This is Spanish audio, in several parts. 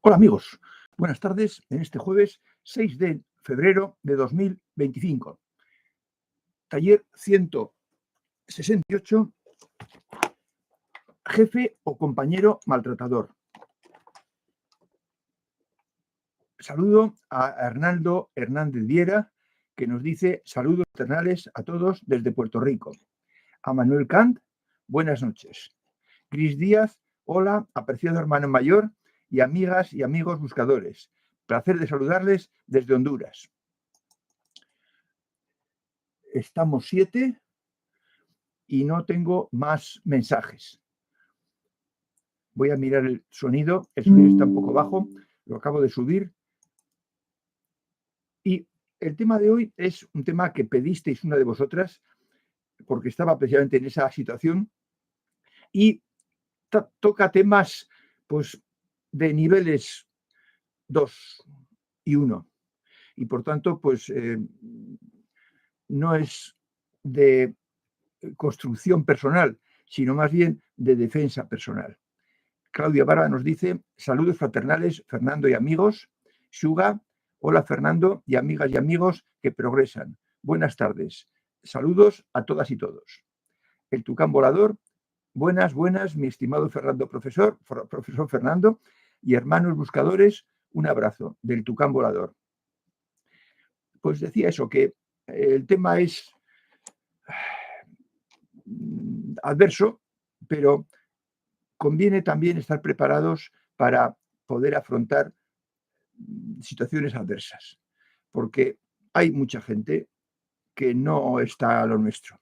Hola amigos, buenas tardes en este jueves 6 de febrero de 2025. Taller 168, jefe o compañero maltratador. Saludo a Hernaldo Hernández Viera, que nos dice saludos fraternales a todos desde Puerto Rico. A Manuel Kant, buenas noches. Cris Díaz, hola, apreciado hermano mayor y amigas y amigos buscadores. Placer de saludarles desde Honduras. Estamos 7 y no tengo más mensajes. Voy a mirar el sonido está un poco bajo, lo acabo de subir. Y el tema de hoy es un tema que pedisteis una de vosotras, porque estaba precisamente en esa situación, y toca temas pues de niveles 2 y 1. Y por tanto, pues no es de construcción personal, sino más bien de defensa personal. Claudia Barba nos dice, saludos fraternales, Fernando y amigos. Shuga, hola Fernando y amigas y amigos que progresan. Buenas tardes. Saludos a todas y todos. El Tucán Volador, buenas, mi estimado profesor Fernando y hermanos buscadores, un abrazo del Tucán Volador. Pues decía eso, que el tema es adverso, pero conviene también estar preparados para poder afrontar situaciones adversas, porque hay mucha gente que no está a lo nuestro.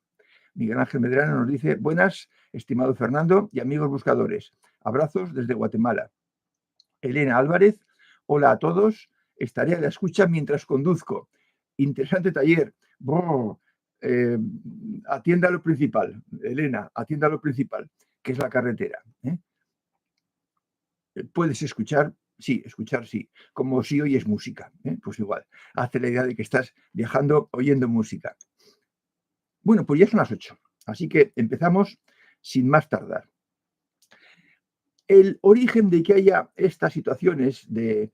Miguel Ángel Medrano nos dice, buenas, estimado Fernando y amigos buscadores. Abrazos desde Guatemala. Elena Álvarez, hola a todos. Estaré a la escucha mientras conduzco. Interesante taller. Atienda lo principal, Elena, atienda lo principal, que es la carretera. Puedes escuchar, sí, como si oyes música, pues igual, hazte la idea de que estás viajando oyendo música. Bueno, pues ya son las 8, así que empezamos sin más tardar. El origen de que haya estas situaciones de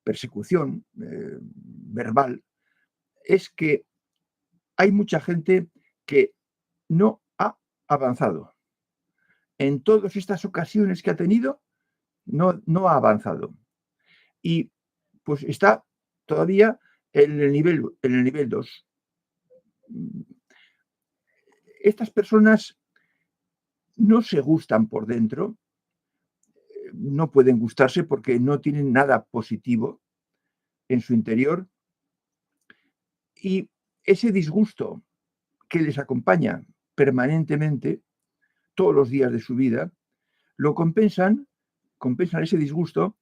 persecución verbal es que hay mucha gente que no ha avanzado. En todas estas ocasiones que ha tenido, no ha avanzado. Y pues está todavía en el nivel 2. Estas personas no se gustan por dentro, no pueden gustarse porque no tienen nada positivo en su interior, y ese disgusto que les acompaña permanentemente todos los días de su vida, lo compensan ese disgusto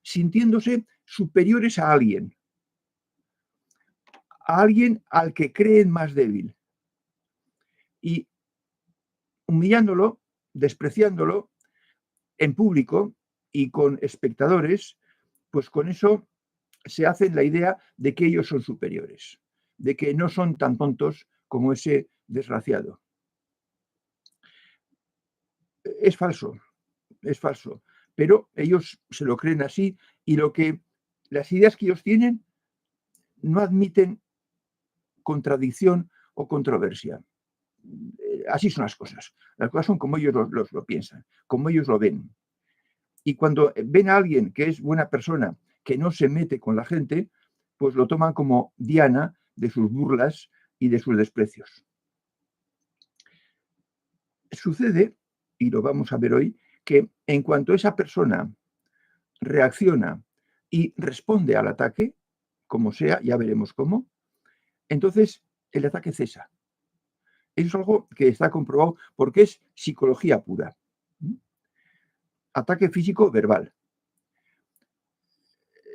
sintiéndose superiores a alguien al que creen más débil, y humillándolo, despreciándolo en público y con espectadores, pues con eso se hacen la idea de que ellos son superiores, de que no son tan tontos como ese desgraciado. Es falso, pero ellos se lo creen así, y las ideas que ellos tienen no admiten contradicción o controversia. Así son las cosas. Las cosas son como ellos lo piensan, como ellos lo ven. Y cuando ven a alguien que es buena persona, que no se mete con la gente, pues lo toman como diana de sus burlas y de sus desprecios. Sucede, y lo vamos a ver hoy, que en cuanto esa persona reacciona y responde al ataque, como sea, ya veremos cómo, entonces el ataque cesa. Eso es algo que está comprobado porque es psicología pura. Ataque físico verbal.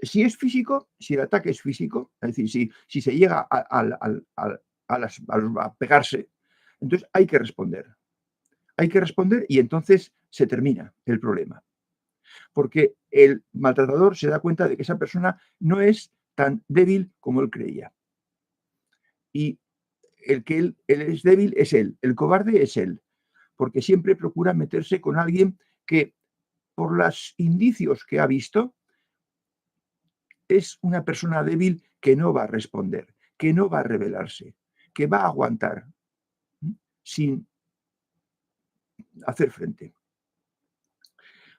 Si es físico, si el ataque es físico, es decir, si se llega a pegarse, entonces hay que responder. Hay que responder y entonces se termina el problema. Porque el maltratador se da cuenta de que esa persona no es tan débil como él creía. Y el que él es débil es él, el cobarde es él, porque siempre procura meterse con alguien que por los indicios que ha visto, es una persona débil que no va a responder, que no va a rebelarse, que va a aguantar sin hacer frente.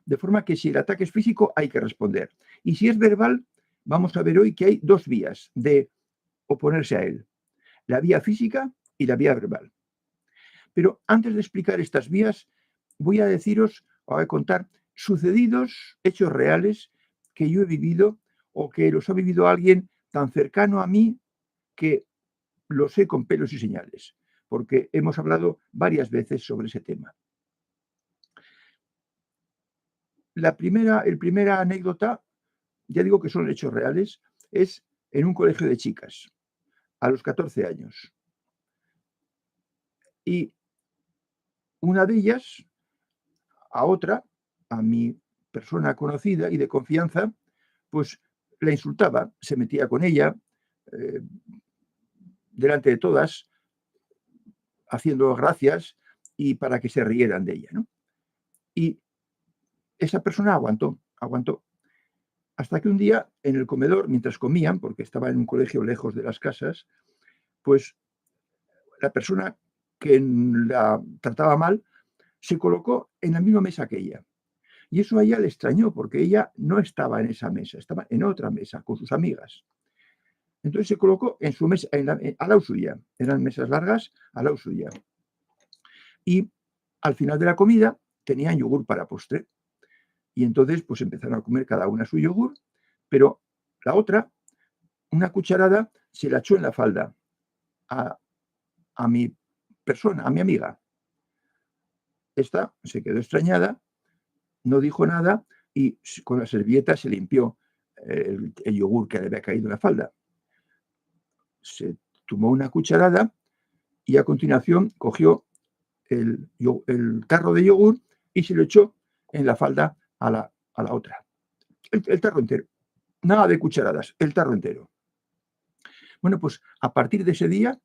De forma que si el ataque es físico, hay que responder. Y si es verbal, vamos a ver hoy que hay dos vías de oponerse a él: la vía física y la vía verbal. Pero antes de explicar estas vías, voy a contar sucedidos, hechos reales que yo he vivido o que los ha vivido alguien tan cercano a mí que lo sé con pelos y señales, porque hemos hablado varias veces sobre ese tema. La primera anécdota, ya digo que son hechos reales, es en un colegio de chicas, a los 14 años. Y una de ellas, a otra, a mi persona conocida y de confianza, pues la insultaba, se metía con ella, eh, delante de todas, haciendo gracias y para que se rieran de ella, ¿no? Y esa persona aguantó, hasta que un día en el comedor, mientras comían, porque estaba en un colegio lejos de las casas, pues la persona que la trataba mal se colocó en la misma mesa que ella. Y eso a ella le extrañó, porque ella no estaba en esa mesa, estaba en otra mesa con sus amigas. Entonces se colocó en su mesa, al lado suya. Eran mesas largas, al lado suya. Y al final de la comida tenían yogur para postre. Y entonces pues empezaron a comer cada una su yogur, pero la otra, una cucharada, se la echó en la falda a mi persona, a mi amiga. Esta se quedó extrañada, no dijo nada y con la servilleta se limpió el yogur que le había caído en la falda. Se tomó una cucharada y a continuación cogió el tarro de yogur y se lo echó en la falda a la otra. El tarro entero. Nada de cucharadas, el tarro entero. Bueno, pues a partir de ese día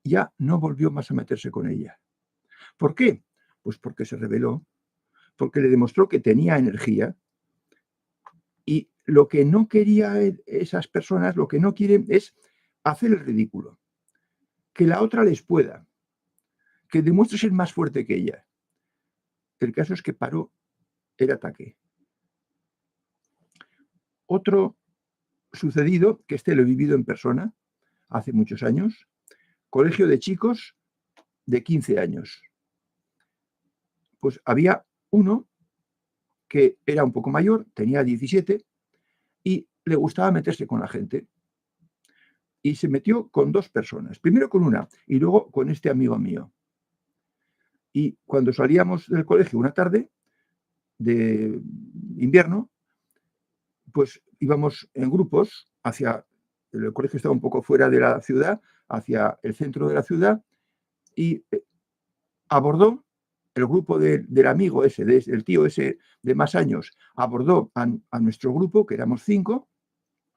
ya no volvió más a meterse con ella. ¿Por qué? Pues porque se rebeló, porque le demostró que tenía energía y lo que no quería esas personas, lo que no quieren es hacer el ridículo, que la otra les pueda, que demuestre ser más fuerte que ella. El caso es que paró el ataque. Otro sucedido, que lo he vivido en persona hace muchos años, colegio de chicos de 15 años. Pues había uno que era un poco mayor, tenía 17, y le gustaba meterse con la gente. Y se metió con dos personas, primero con una y luego con este amigo mío. Y cuando salíamos del colegio una tarde de invierno, pues íbamos en grupos hacia, el colegio estaba un poco fuera de la ciudad, hacia el centro de la ciudad, y abordó el grupo del amigo ese, del tío ese de más años, abordó a nuestro grupo, que éramos 5,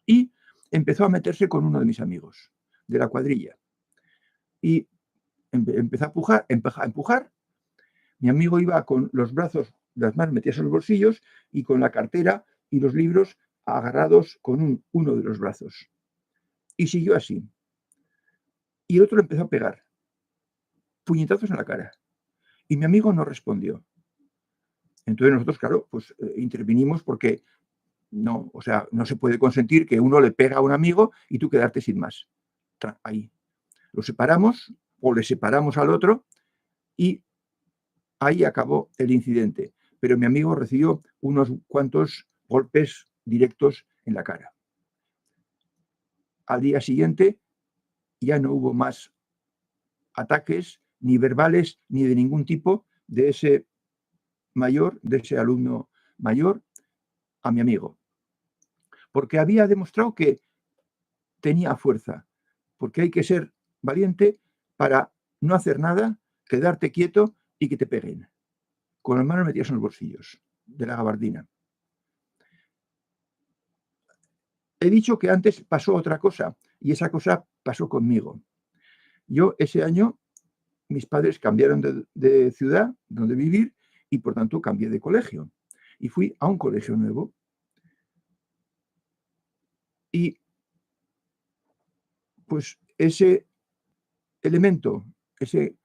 y empezó a meterse con uno de mis amigos de la cuadrilla. Y empezó a empujar. Mi amigo iba con los brazos, las manos metidas en los bolsillos y con la cartera y los libros agarrados con uno de los brazos. Y siguió así. Y el otro le empezó a pegar puñetazos en la cara. Y mi amigo no respondió. Entonces nosotros, claro, pues intervinimos porque no, o sea, no se puede consentir que uno le pega a un amigo y tú quedarte sin más. Ahí. Lo separamos o le separamos al otro y ahí acabó el incidente. Pero mi amigo recibió unos cuantos golpes directos en la cara. Al día siguiente ya no hubo más ataques, ni verbales, ni de ningún tipo, de ese alumno mayor, a mi amigo. Porque había demostrado que tenía fuerza. Porque hay que ser valiente para no hacer nada, quedarte quieto y que te peguen, con las manos metidas en los bolsillos de la gabardina. He dicho que antes pasó otra cosa, y esa cosa pasó conmigo. Yo ese año, mis padres cambiaron de ciudad donde vivir y por tanto cambié de colegio y fui a un colegio nuevo. Y pues ese elemento, ese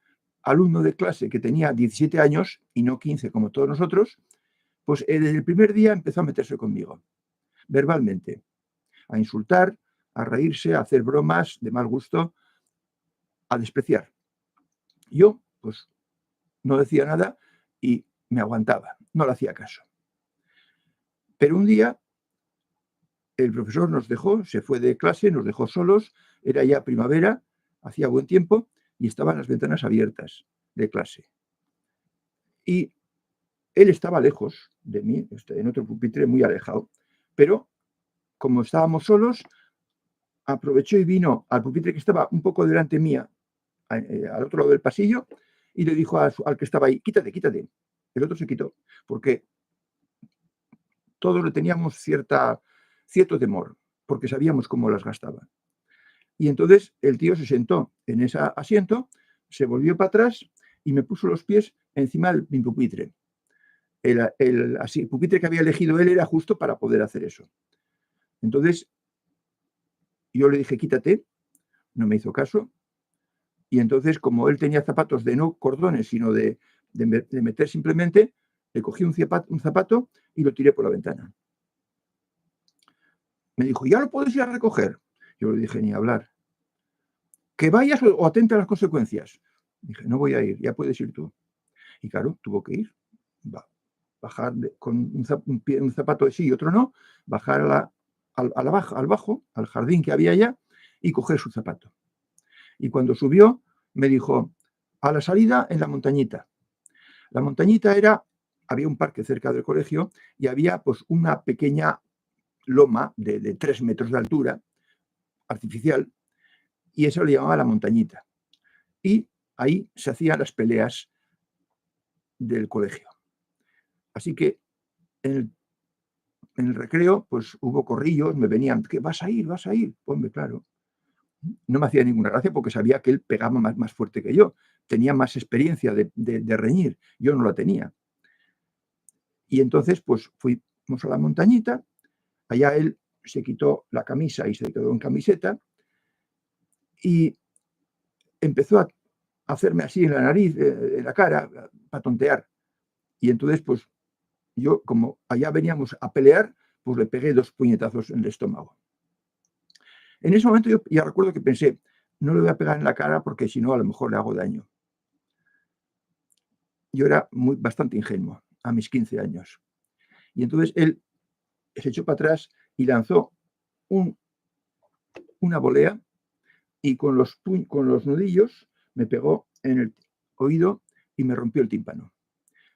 alumno de clase que tenía 17 años y no 15 como todos nosotros, pues desde el primer día empezó a meterse conmigo, verbalmente, a insultar, a reírse, a hacer bromas de mal gusto, a despreciar. Yo, pues, no decía nada y me aguantaba, no le hacía caso. Pero un día el profesor nos dejó, se fue de clase, nos dejó solos, era ya primavera, hacía buen tiempo y estaban las ventanas abiertas de clase. Y él estaba lejos de mí, en otro pupitre muy alejado, pero como estábamos solos, aprovechó y vino al pupitre que estaba un poco delante mía, al otro lado del pasillo, y le dijo al que estaba ahí, quítate, quítate. El otro se quitó, porque todos le teníamos cierto temor, porque sabíamos cómo las gastaba. Y entonces el tío se sentó en ese asiento, se volvió para atrás y me puso los pies encima de mi pupitre. El pupitre que había elegido él era justo para poder hacer eso. Entonces yo le dije, quítate, no me hizo caso. Y entonces, como él tenía zapatos de no cordones, sino de meter simplemente, le cogí un zapato y lo tiré por la ventana. Me dijo, ¿ya lo puedes ir a recoger? Yo le dije, ni hablar. Que vayas o atente a las consecuencias. Dije, no voy a ir, ya puedes ir tú. Y claro, tuvo que ir. Bajar con un zapato de sí y otro no, bajar al bajo, al jardín que había allá, y coger su zapato. Y cuando subió, me dijo, a la salida en la montañita. La montañita había un parque cerca del colegio y había pues una pequeña loma de 3 metros de altura, artificial, y eso le llamaba la montañita. Y ahí se hacían las peleas del colegio. Así que en el recreo, pues hubo corrillos, me venían, ¿qué vas a ir? ¿Vas a ir? Hombre, claro. No me hacía ninguna gracia porque sabía que él pegaba más fuerte que yo. Tenía más experiencia de reñir. Yo no la tenía. Y entonces, pues fuimos a la montañita. Allá él se quitó la camisa y se quedó en camiseta. Y empezó a hacerme así en la nariz, en la cara, para tontear. Y entonces, pues yo, como allá veníamos a pelear, pues le pegué 2 puñetazos en el estómago. En ese momento yo ya recuerdo que pensé, no le voy a pegar en la cara porque si no a lo mejor le hago daño. Yo era bastante ingenuo a mis 15 años. Y entonces él se echó para atrás y lanzó una volea y con los nudillos me pegó en el oído y me rompió el tímpano.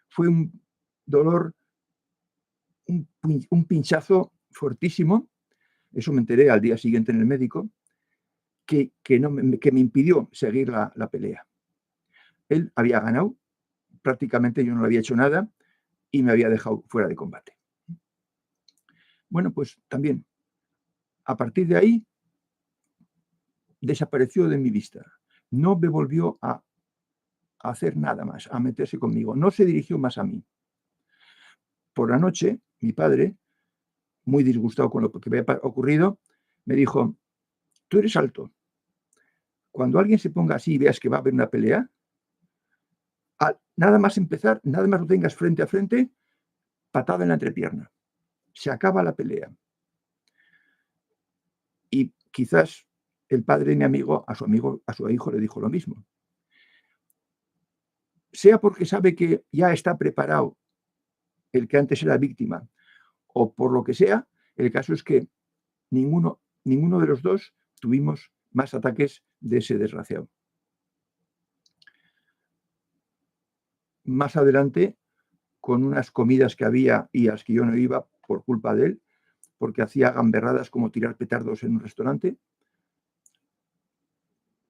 Fue un dolor, un pinchazo fortísimo. Eso me enteré al día siguiente en el médico, que me impidió seguir la pelea. Él había ganado, prácticamente yo no le había hecho nada y me había dejado fuera de combate. Bueno, pues también, a partir de ahí, desapareció de mi vista. No me volvió a hacer nada más, a meterse conmigo. No se dirigió más a mí. Por la noche, mi padre, muy disgustado con lo que había ocurrido, me dijo, tú eres alto. Cuando alguien se ponga así y veas que va a haber una pelea, nada más empezar, nada más lo tengas frente a frente, patada en la entrepierna. Se acaba la pelea. Y quizás el padre de mi amigo, a su hijo le dijo lo mismo. Sea porque sabe que ya está preparado el que antes era víctima, o por lo que sea, el caso es que ninguno de los dos tuvimos más ataques de ese desgraciado. Más adelante, con unas comidas que había y a las que yo no iba por culpa de él, porque hacía gamberradas como tirar petardos en un restaurante,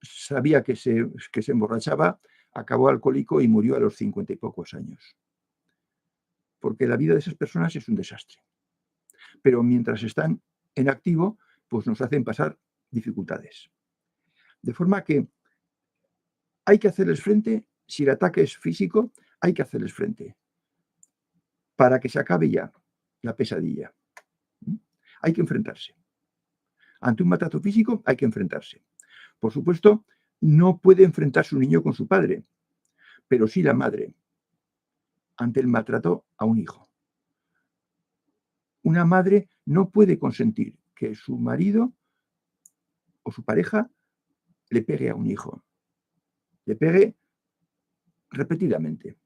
sabía que se emborrachaba, acabó alcohólico y murió a los 50 y pocos años. Porque la vida de esas personas es un desastre. Pero mientras están en activo, pues nos hacen pasar dificultades. De forma que hay que hacerles frente, si el ataque es físico, hay que hacerles frente. para que se acabe ya la pesadilla. Hay que enfrentarse. Ante un maltrato físico hay que enfrentarse. Por supuesto, no puede enfrentarse un niño con su padre, pero sí la madre ante el maltrato a un hijo. Una madre no puede consentir que su marido o su pareja le pegue a un hijo, le pegue repetidamente.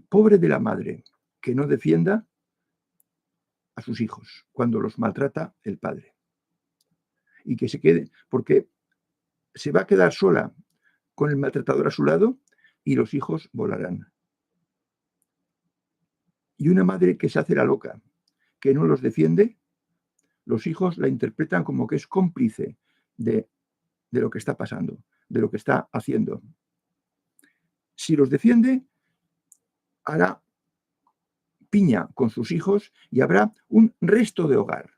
Pobre de la madre que no defienda a sus hijos cuando los maltrata el padre. Y que se quede, porque se va a quedar sola con el maltratador a su lado y los hijos volarán. Y una madre que se hace la loca, que no los defiende, los hijos la interpretan como que es cómplice de lo que está pasando, de lo que está haciendo. Si los defiende, hará piña con sus hijos y habrá un resto de hogar.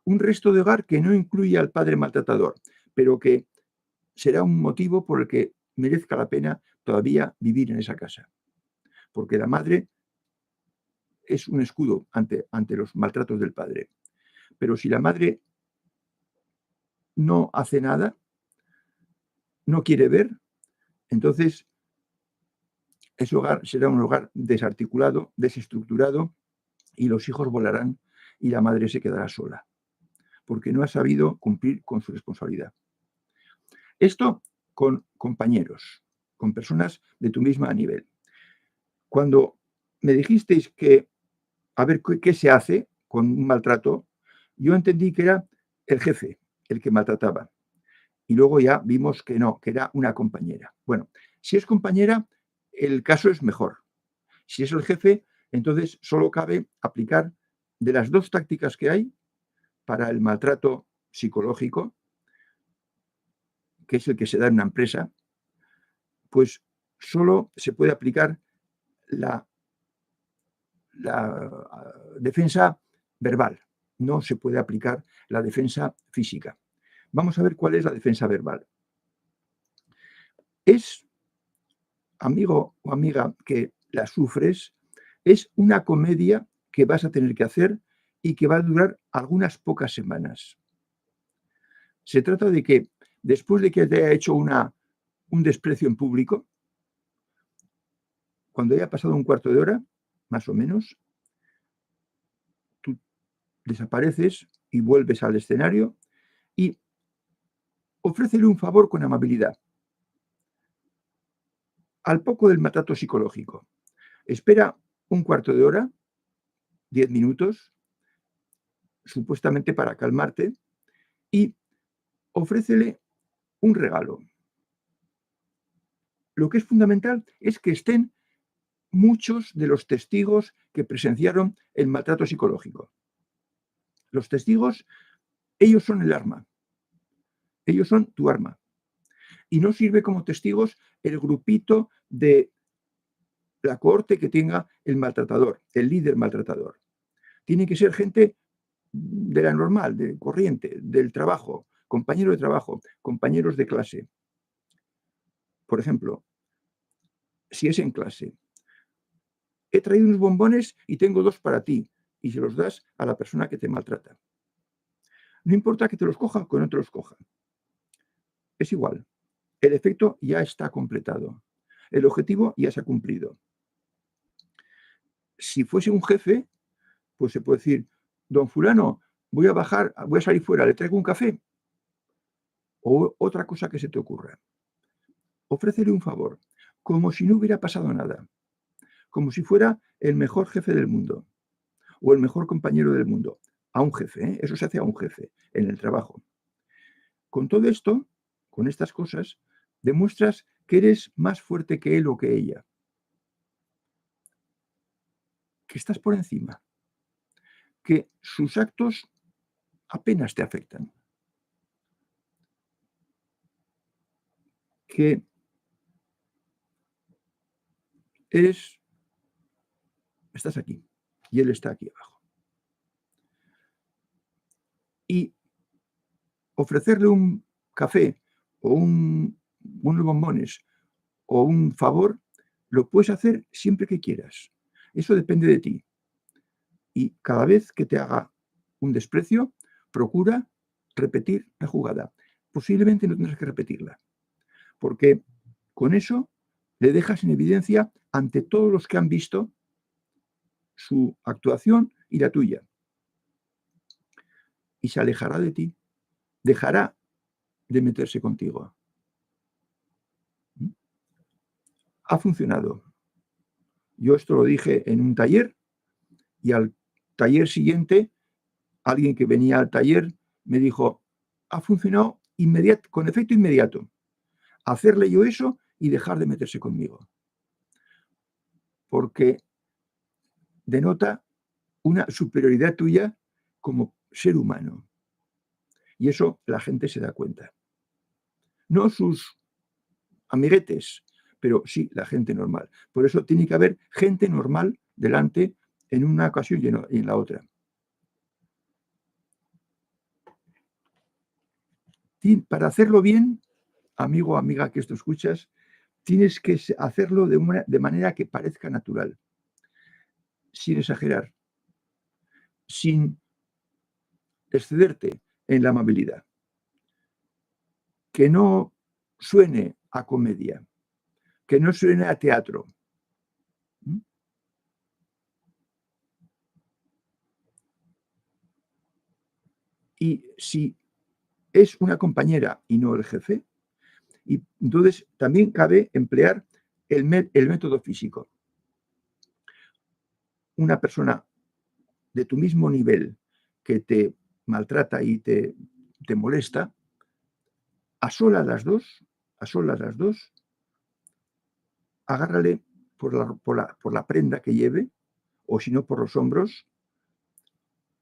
Un resto de hogar que no incluye al padre maltratador, pero que será un motivo por el que merezca la pena todavía vivir en esa casa. Porque la madre es un escudo ante los maltratos del padre. Pero si la madre no hace nada, no quiere ver, entonces ese hogar será un hogar desarticulado, desestructurado, y los hijos volarán y la madre se quedará sola, porque no ha sabido cumplir con su responsabilidad. Esto con compañeros, con personas de tu mismo nivel. Cuando me dijisteis que a ver qué se hace con un maltrato, yo entendí que era el jefe el que maltrataba. Y luego ya vimos que no, que era una compañera. Bueno, si es compañera, el caso es mejor. Si es el jefe, entonces solo cabe aplicar de las dos tácticas que hay para el maltrato psicológico, que es el que se da en una empresa, pues solo se puede aplicar la defensa verbal, no se puede aplicar la defensa física. Vamos a ver cuál es la defensa verbal. Es, amigo o amiga que la sufres, es una comedia que vas a tener que hacer y que va a durar algunas pocas semanas. Se trata de que después de que te haya hecho un desprecio en público, cuando haya pasado un cuarto de hora, más o menos, tú desapareces y vuelves al escenario y ofrécele un favor con amabilidad. Al poco del maltrato psicológico, espera un cuarto de hora, 10 minutos, supuestamente para calmarte, y ofrécele un regalo. Lo que es fundamental es que estén muchos de los testigos que presenciaron el maltrato psicológico. Los testigos, ellos son el arma. Ellos son tu arma. Y no sirve como testigos el grupito de la cohorte que tenga el maltratador, el líder maltratador. Tiene que ser gente de la normal, de corriente, del trabajo, compañeros de trabajo, compañeros de clase. Por ejemplo, si es en clase, he traído unos bombones y tengo 2 para ti, y se los das a la persona que te maltrata. No importa que te los coja o que no te los coja. Es igual. El efecto ya está completado. El objetivo ya se ha cumplido. Si fuese un jefe, pues se puede decir, don fulano, voy a salir fuera, le traigo un café. O otra cosa que se te ocurra. Ofrécele un favor, como si no hubiera pasado nada, como si fuera el mejor jefe del mundo o el mejor compañero del mundo. A un jefe, ¿eh? Eso se hace a un jefe en el trabajo. Con todo esto, con estas cosas, demuestras que eres más fuerte que él o que ella, que estás por encima, que sus actos apenas te afectan, que estás aquí y él está aquí abajo. Y ofrecerle un café o unos bombones o un favor, lo puedes hacer siempre que quieras. Eso depende de ti. Y cada vez que te haga un desprecio, procura repetir la jugada. Posiblemente no tendrás que repetirla, porque con eso le dejas en evidencia ante todos los que han visto su actuación y la tuya. Y se alejará de ti, dejará de meterse contigo. Ha funcionado. Yo esto lo dije en un taller y al taller siguiente, alguien que venía al taller me dijo, ha funcionado con efecto inmediato. Hacerle yo eso y dejar de meterse conmigo. Porque denota una superioridad tuya como ser humano. Y eso la gente se da cuenta. No sus amiguetes, pero sí la gente normal. Por eso tiene que haber gente normal delante en una ocasión y en la otra. Para hacerlo bien, amigo o amiga que esto escuchas, tienes que hacerlo de manera que parezca natural, sin exagerar, sin excederte en la amabilidad. Que no suene a comedia, que no suene a teatro. Y si es una compañera y no el jefe, y entonces también cabe emplear el método físico. Una persona de tu mismo nivel que te maltrata y te molesta, a solas las dos, agárrale por la prenda que lleve, o si no por los hombros,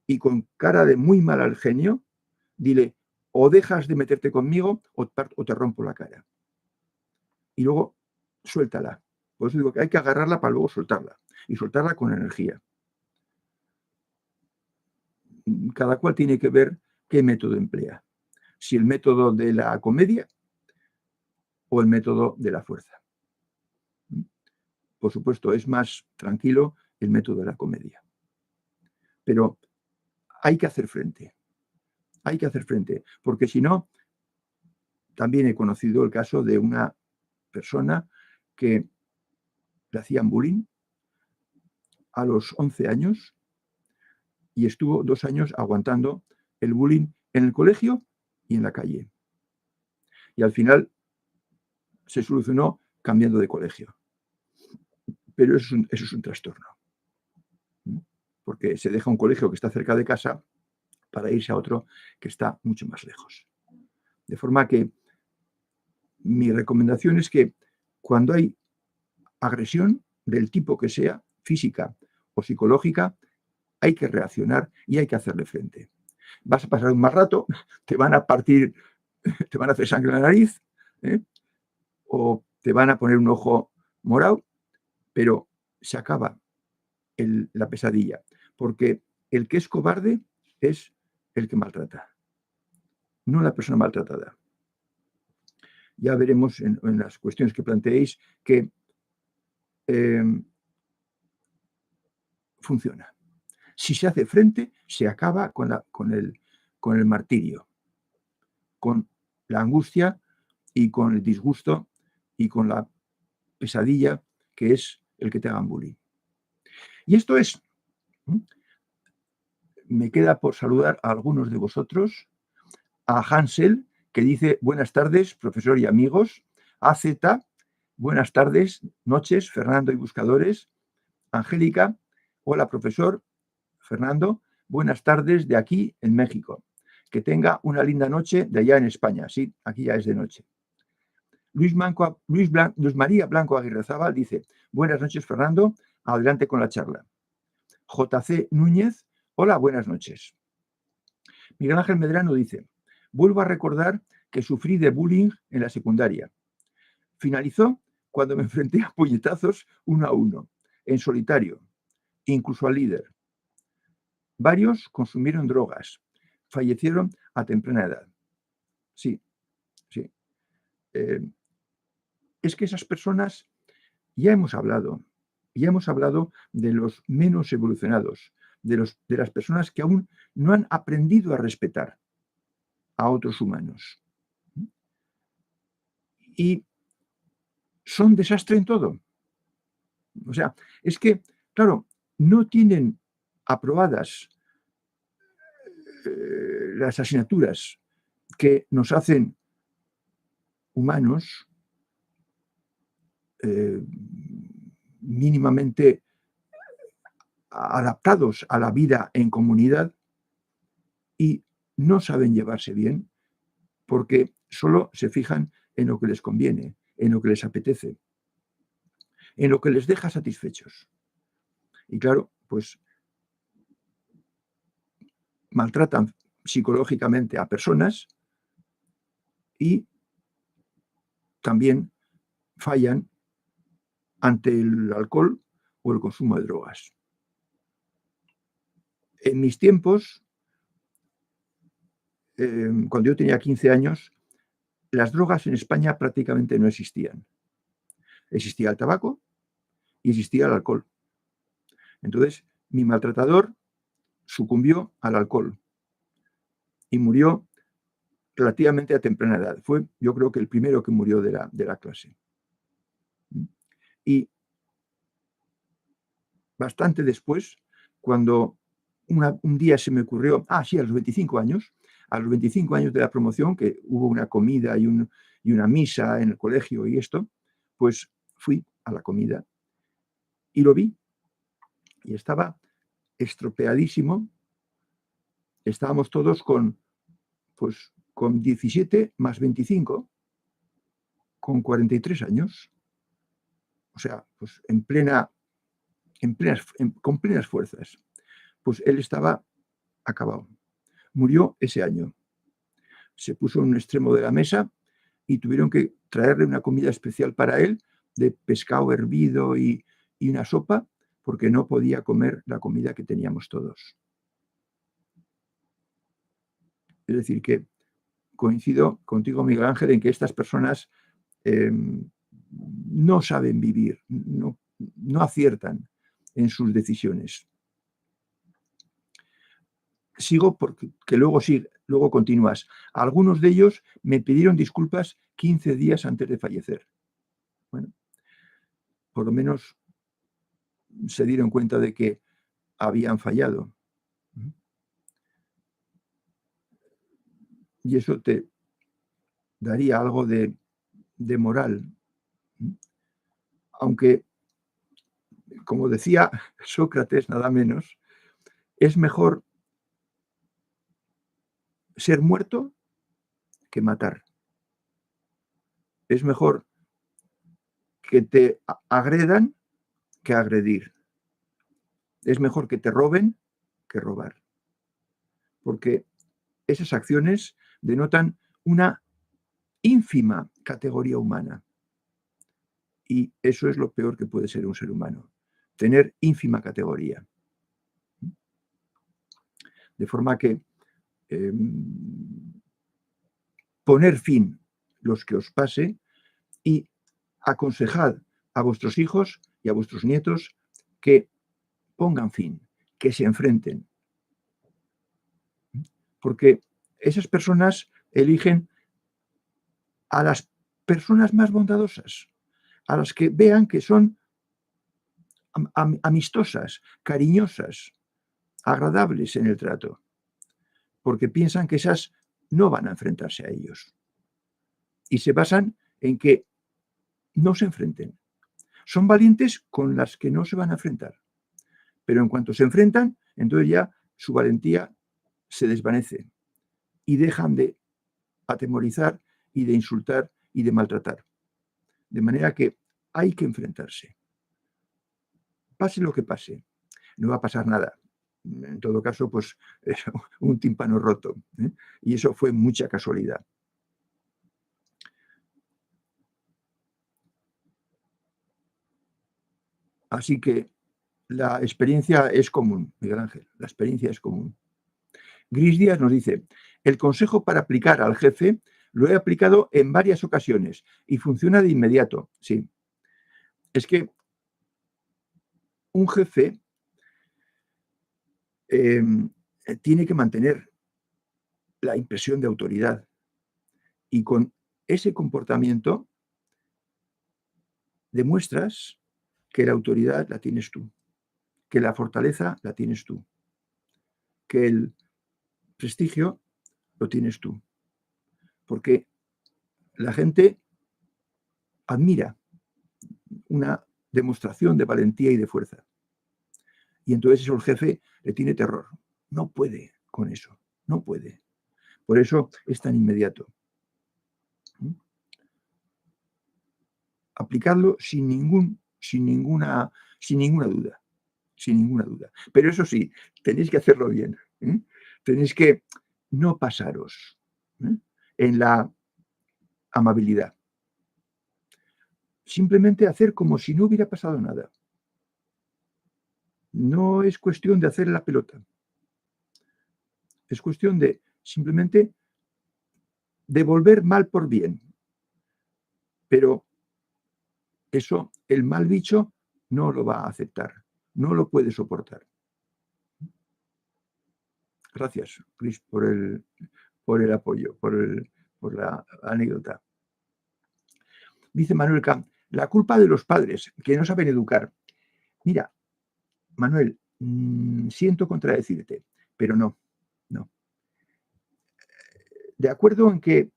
y con cara de muy mal al genio, dile, o dejas de meterte conmigo o te rompo la cara. Y luego suéltala. Por eso digo que hay que agarrarla para luego soltarla. Y soltarla con energía. Cada cual tiene que ver qué método emplea. Si el método de la comedia o el método de la fuerza. Por supuesto, es más tranquilo el método de la comedia. Pero hay que hacer frente. Hay que hacer frente. Porque si no, también he conocido el caso de una persona que le hacían bullying a los 11 años y estuvo 2 años aguantando el bullying en el colegio y en la calle. Y al final se solucionó cambiando de colegio. Pero eso es un trastorno. Porque se deja un colegio que está cerca de casa para irse a otro que está mucho más lejos. De forma que mi recomendación es que cuando hay agresión del tipo que sea, física o psicológica, hay que reaccionar y hay que hacerle frente. Vas a pasar un mal rato, te van a partir, te van a hacer sangre en la nariz, o te van a poner un ojo morado, pero se acaba la pesadilla, porque el que es cobarde es el que maltrata, no la persona maltratada. Ya veremos en las cuestiones que planteéis que funciona. Si se hace frente, se acaba con el martirio, con la angustia y con el disgusto y con la pesadilla que es el que te hagan bullying. Y esto es, me queda por saludar a algunos de vosotros, a Hansel, que dice, buenas tardes, profesor y amigos, a Z, buenas tardes, noches, Fernando y buscadores, Angélica, hola, profesor, Fernando, buenas tardes de aquí en México. Que tenga una linda noche de allá en España. Sí, aquí ya es de noche. Luis María Blanco Aguirrezábal dice, buenas noches, Fernando, adelante con la charla. JC Núñez, hola, buenas noches. Miguel Ángel Medrano dice, vuelvo a recordar que sufrí de bullying en la secundaria. Finalizó cuando me enfrenté a puñetazos 1 a 1, en solitario, incluso al líder. Varios consumieron drogas, fallecieron a temprana edad. Sí, sí. Es que esas personas Ya hemos hablado de los menos evolucionados, de las personas que aún no han aprendido a respetar a otros humanos. Y son desastre en todo. O sea, es que, claro, no tienen aprobadas las asignaturas que nos hacen humanos mínimamente adaptados a la vida en comunidad y no saben llevarse bien porque solo se fijan en lo que les conviene, en lo que les apetece, en lo que les deja satisfechos. Y claro, pues maltratan psicológicamente a personas y también fallan ante el alcohol o el consumo de drogas. En mis tiempos, cuando yo tenía 15 años, las drogas en España prácticamente no existían. Existía el tabaco y existía el alcohol. Entonces, mi maltratador sucumbió al alcohol y murió relativamente a temprana edad. Fue, yo creo que el primero que murió de la clase. Y bastante después, cuando un día se me ocurrió, sí, a los 25 años de la promoción, que hubo una comida y una misa en el colegio y esto, pues fui a la comida y lo vi. Y estaba estropeadísimo. Estábamos todos con 17 más 25, con 43 años. O sea, pues con plenas fuerzas. Pues él estaba acabado. Murió ese año. Se puso en un extremo de la mesa y tuvieron que traerle una comida especial para él, de pescado hervido y una sopa, porque no podía comer la comida que teníamos todos. Es decir, que coincido contigo, Miguel Ángel, en que estas personas no saben vivir, no aciertan en sus decisiones. Sigo porque luego continúas. Algunos de ellos me pidieron disculpas 15 días antes de fallecer. Bueno, por lo menos se dieron cuenta de que habían fallado. Y eso te daría algo de moral. Aunque, como decía Sócrates, nada menos, es mejor ser muerto que matar. Es mejor que te agredan que agredir. Es mejor que te roben que robar. Porque esas acciones denotan una ínfima categoría humana. Y eso es lo peor que puede ser un ser humano, tener ínfima categoría. De forma que poner fin los que os pase y aconsejad a vuestros hijos y a vuestros nietos que pongan fin, que se enfrenten. Porque esas personas eligen a las personas más bondadosas, a las que vean que son amistosas, cariñosas, agradables en el trato, porque piensan que esas no van a enfrentarse a ellos. Y se basan en que no se enfrenten. Son valientes con las que no se van a enfrentar. Pero en cuanto se enfrentan, entonces ya su valentía se desvanece y dejan de atemorizar y de insultar y de maltratar. De manera que hay que enfrentarse. Pase lo que pase, no va a pasar nada. En todo caso, pues un tímpano roto. Y eso fue mucha casualidad. Así que la experiencia es común, Miguel Ángel, la experiencia es común. Gris Díaz nos dice, el consejo para aplicar al jefe lo he aplicado en varias ocasiones y funciona de inmediato, sí. Es que un jefe tiene que mantener la impresión de autoridad y con ese comportamiento demuestras que la autoridad la tienes tú, que la fortaleza la tienes tú, que el prestigio lo tienes tú, porque la gente admira una demostración de valentía y de fuerza. Y entonces eso el jefe le tiene terror. No puede con eso, no puede. Por eso es tan inmediato. Aplicarlo sin ninguna duda, sin ninguna duda. Pero eso sí, tenéis que hacerlo bien. Tenéis que no pasaros en la amabilidad. Simplemente hacer como si no hubiera pasado nada. No es cuestión de hacer la pelota. Es cuestión de simplemente devolver mal por bien. Pero eso el mal bicho no lo va a aceptar, no lo puede soportar. Gracias, Chris, por el apoyo, por la anécdota. Dice Manuel Camp, la culpa de los padres que no saben educar. Mira, Manuel, siento contradecirte, pero no. De acuerdo en que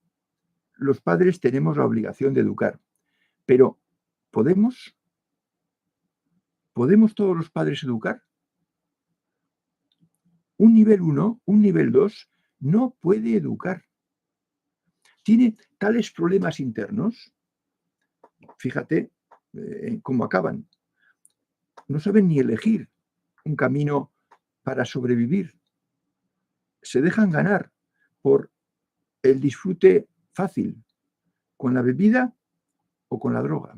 los padres tenemos la obligación de educar, pero ¿podemos todos los padres educar? Un nivel 1, un nivel 2 no puede educar. Tiene tales problemas internos, fíjate cómo acaban. No saben ni elegir un camino para sobrevivir. Se dejan ganar por el disfrute fácil, con la bebida o con la droga.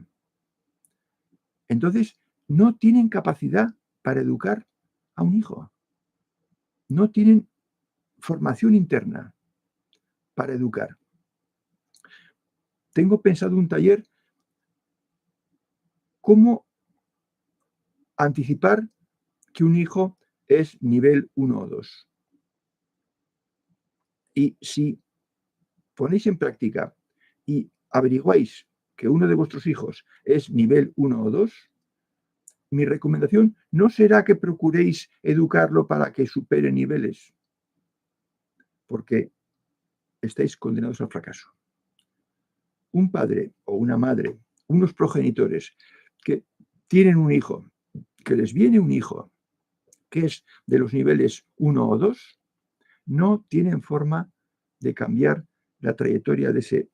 Entonces, no tienen capacidad para educar a un hijo. No tienen formación interna para educar. Tengo pensado un taller, cómo anticipar que un hijo es nivel 1 o 2. Y si ponéis en práctica y averiguáis que uno de vuestros hijos es nivel 1 o 2, mi recomendación no será que procuréis educarlo para que supere niveles, porque estáis condenados al fracaso. Un padre o una madre, unos progenitores que tienen un hijo, que les viene un hijo que es de los niveles 1 o 2, no tienen forma de cambiar la trayectoria de ese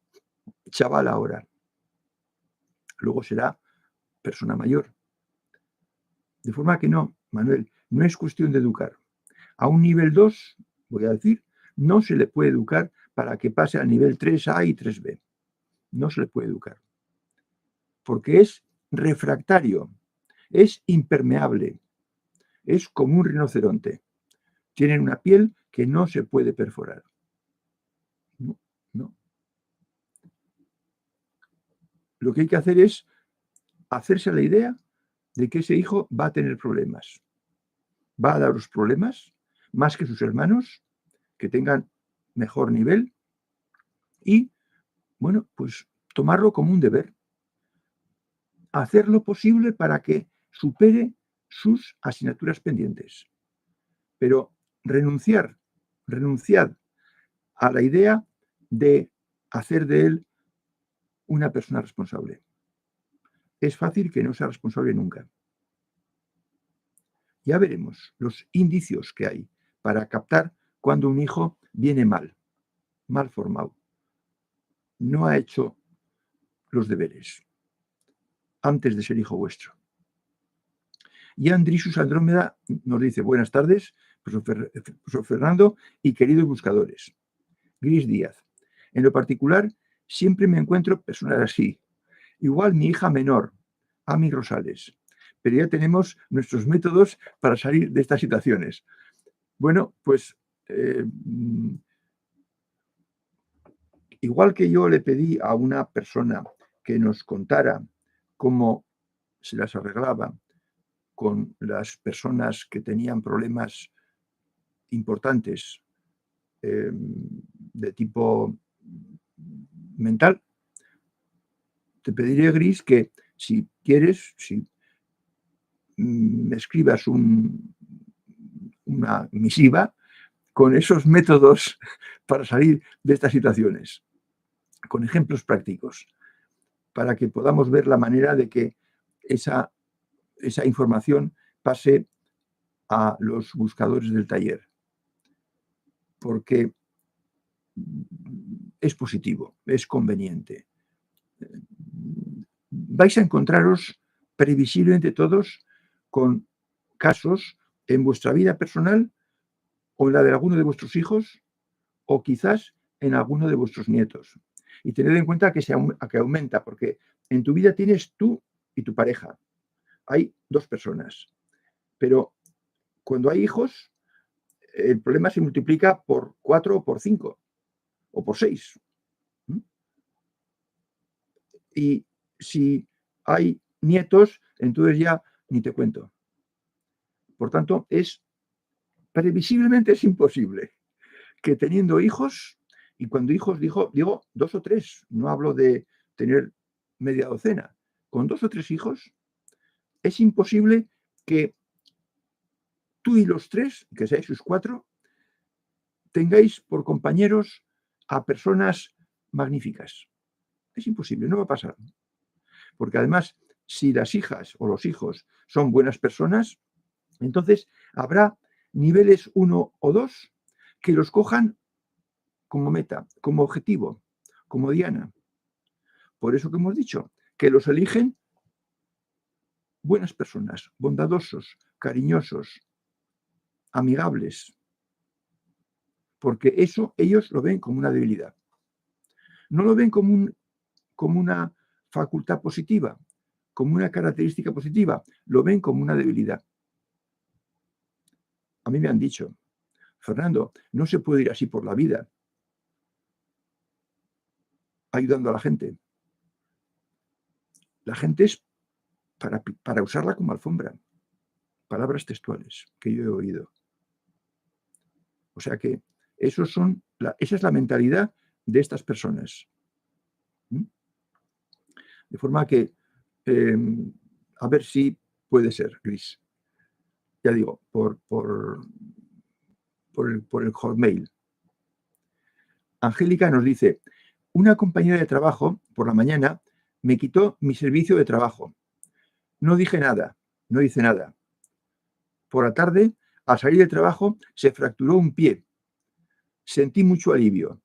chaval ahora. Luego será persona mayor. De forma que no, Manuel, no es cuestión de educar. A un nivel 2, voy a decir, no se le puede educar para que pase al nivel 3A y 3B. No se le puede educar. Porque es refractario, es impermeable, es como un rinoceronte. Tienen una piel que no se puede perforar. No. Lo que hay que hacer es hacerse la idea de que ese hijo va a tener problemas. Va a daros problemas más que sus hermanos, que tengan mejor nivel, y, bueno, pues tomarlo como un deber. Hacer lo posible para que supere sus asignaturas pendientes. Pero renunciad a la idea de hacer de él una persona responsable. Es fácil que no sea responsable nunca. Ya veremos los indicios que hay para captar cuando un hijo viene mal formado. No ha hecho los deberes antes de ser hijo vuestro. Y Andrisus Andrómeda nos dice, buenas tardes, profesor Fernando y queridos buscadores. Gris Díaz. En lo particular, siempre me encuentro personas así. Igual mi hija menor, Ami Rosales. Pero ya tenemos nuestros métodos para salir de estas situaciones. Bueno, pues igual que yo le pedí a una persona que nos contara cómo se las arreglaba con las personas que tenían problemas importantes de tipo mental, te pediré, Gris, que si quieres, si me escribas una misiva con esos métodos para salir de estas situaciones, con ejemplos prácticos, para que podamos ver la manera de que esa información pase a los buscadores del taller, porque es positivo, es conveniente. Vais a encontraros previsiblemente todos con casos en vuestra vida personal o en la de alguno de vuestros hijos o quizás en alguno de vuestros nietos. Y tened en cuenta que aumenta, porque en tu vida tienes tú y tu pareja. Hay 2 personas. Pero cuando hay hijos, el problema se multiplica por 4 o por 5 o por 6. Y si hay nietos, entonces ya ni te cuento. Por tanto, previsiblemente es imposible que teniendo hijos, y cuando hijos digo 2 o 3, no hablo de tener media docena, con 2 o 3 hijos, es imposible que tú y los 3, que seáis sus 4, tengáis por compañeros a personas magníficas. Es imposible, no va a pasar. Porque además, si las hijas o los hijos son buenas personas, entonces habrá niveles 1 o 2 que los cojan como meta, como objetivo, como diana. Por eso que hemos dicho, que los eligen buenas personas, bondadosos, cariñosos, amigables, porque eso ellos lo ven como una debilidad. No lo ven como una facultad positiva, como una característica positiva, lo ven como una debilidad. A mí me han dicho, Fernando, no se puede ir así por la vida, ayudando a la gente. La gente es para usarla como alfombra. Palabras textuales que yo he oído. O sea que esa es la mentalidad de estas personas. De forma que, a ver si puede ser, Gris. Ya digo, por el Hotmail. Angélica nos dice, una compañera de trabajo por la mañana me quitó mi servicio de trabajo. No dije nada, no hice nada. Por la tarde, al salir del trabajo, se fracturó un pie. Sentí mucho alivio.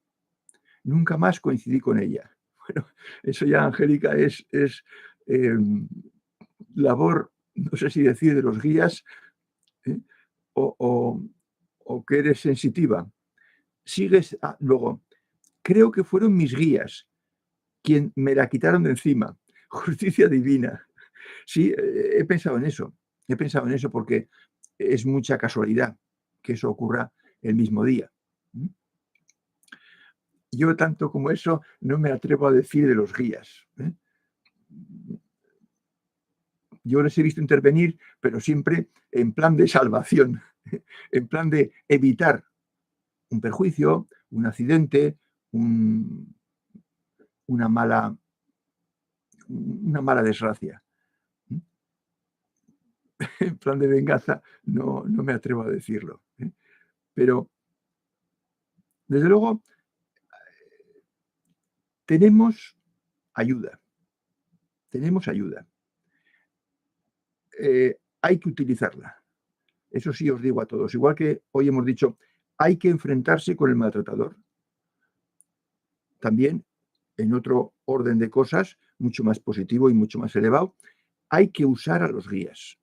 Nunca más coincidí con ella. Bueno, eso ya, Angélica, es labor, no sé si decir, de los guías, o que eres sensitiva. Sigues, luego, creo que fueron mis guías quien me la quitaron de encima. Justicia divina. Sí, he pensado en eso porque es mucha casualidad que eso ocurra el mismo día. Yo tanto como eso no me atrevo a decir de los guías. Yo les he visto intervenir, pero siempre en plan de salvación, en plan de evitar un perjuicio, un accidente, una mala desgracia. En plan de venganza no me atrevo a decirlo. Pero, desde luego, tenemos ayuda. Hay que utilizarla. Eso sí os digo a todos. Igual que hoy hemos dicho, hay que enfrentarse con el maltratador. También, en otro orden de cosas, mucho más positivo y mucho más elevado, hay que usar a los guías.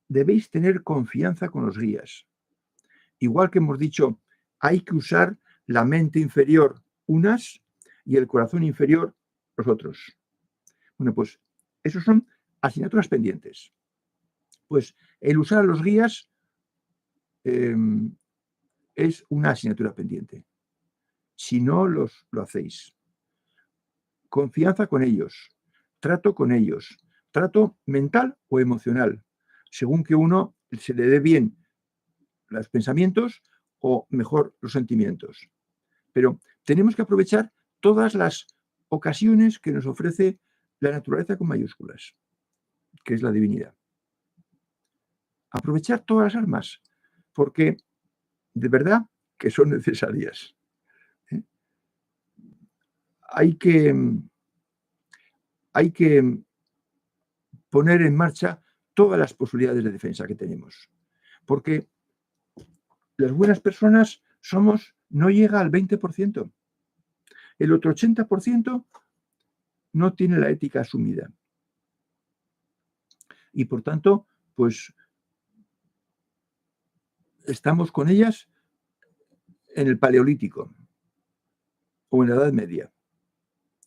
Debéis tener confianza con los guías. Igual que hemos dicho, hay que usar la mente inferior unas y el corazón inferior los otros. Bueno, pues esos son asignaturas pendientes. Pues el usar a los guías es una asignatura pendiente. Si no lo hacéis. Confianza con ellos. trato con ellos, trato mental o emocional, según que uno se le dé bien los pensamientos o mejor los sentimientos. Pero tenemos que aprovechar todas las ocasiones que nos ofrece la naturaleza con mayúsculas, que es la divinidad. Aprovechar todas las armas, porque de verdad que son necesarias. ¿eh? Hay que, hay que poner en marcha todas las posibilidades de defensa que tenemos, porque las buenas personas no llega al 20%. El otro 80% no tiene la ética asumida. Y por tanto, pues estamos con ellas en el Paleolítico o en la Edad Media,